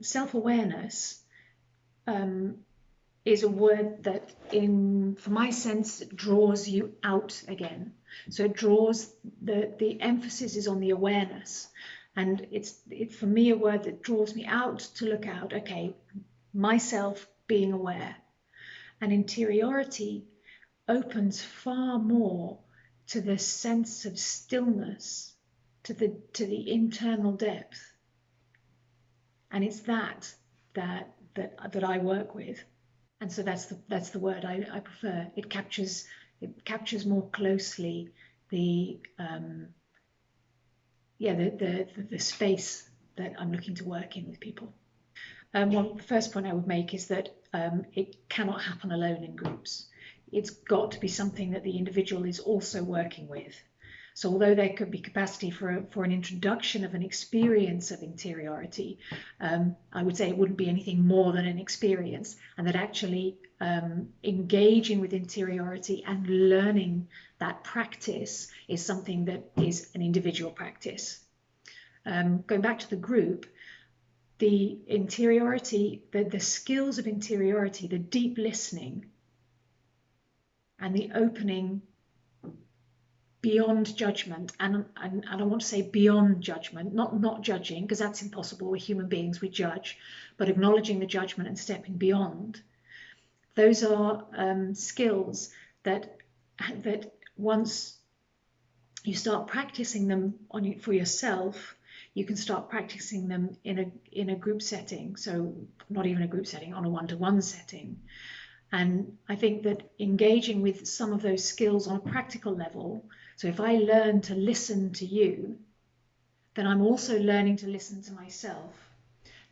Self-awareness is a word that, for my sense, draws you out again. So it draws, the emphasis is on the awareness. And it's for me a word that draws me out to look out, okay, myself being aware. And interiority opens far more to the sense of stillness, to the internal depth. And it's that I work with. And so that's the word I prefer. It captures more closely the space that I'm looking to work in with people. The first point I would make is that it cannot happen alone in groups. It's got to be something that the individual is also working with. So although there could be capacity for an introduction of an experience of interiority, I would say it wouldn't be anything more than an experience, and that actually engaging with interiority and learning that practice is something that is an individual practice. Going back to the group, the interiority, the skills of interiority, the deep listening and the opening beyond judgment, and I want to say beyond judgment, not judging, because that's impossible. We're human beings, we judge, but acknowledging the judgment and stepping beyond. Those are skills that once you start practicing them for yourself, you can start practicing them in a group setting. So not even a group setting, on a one-to-one setting. And I think that engaging with some of those skills on a practical level, so if I learn to listen to you, then I'm also learning to listen to myself.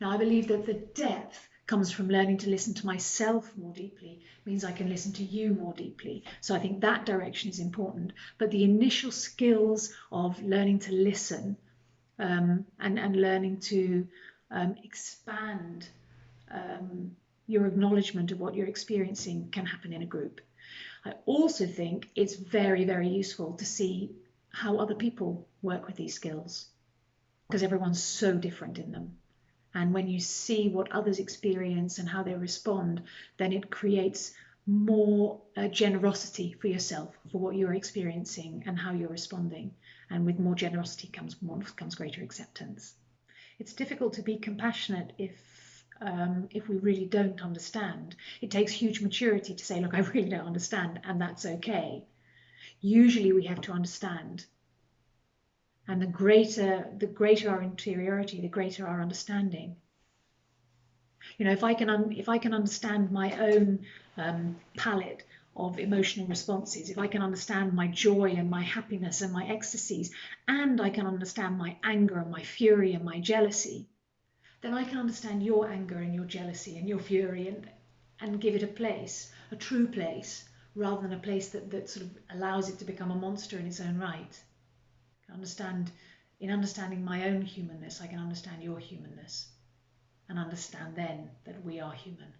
Now, I believe that the depth comes from learning to listen to myself more deeply, means I can listen to you more deeply. So I think that direction is important. But the initial skills of learning to listen and learning to expand your acknowledgement of what you're experiencing can happen in a group. I also think it's very, very useful to see how other people work with these skills, because everyone's so different in them. And when you see what others experience and how they respond, then it creates more generosity for yourself, for what you're experiencing and how you're responding. And with more generosity comes greater acceptance. It's difficult to be compassionate if we really don't understand. It takes huge maturity to say, look, I really don't understand, and that's okay. Usually we have to understand. And the greater our interiority, the greater our understanding. You know, if I can understand my own palette of emotional responses, if I can understand my joy and my happiness and my ecstasies, and I can understand my anger and my fury and my jealousy, then I can understand your anger and your jealousy and your fury and give it a place, a true place, rather than a place that sort of allows it to become a monster in its own right. In understanding my own humanness, I can understand your humanness and understand then that we are human.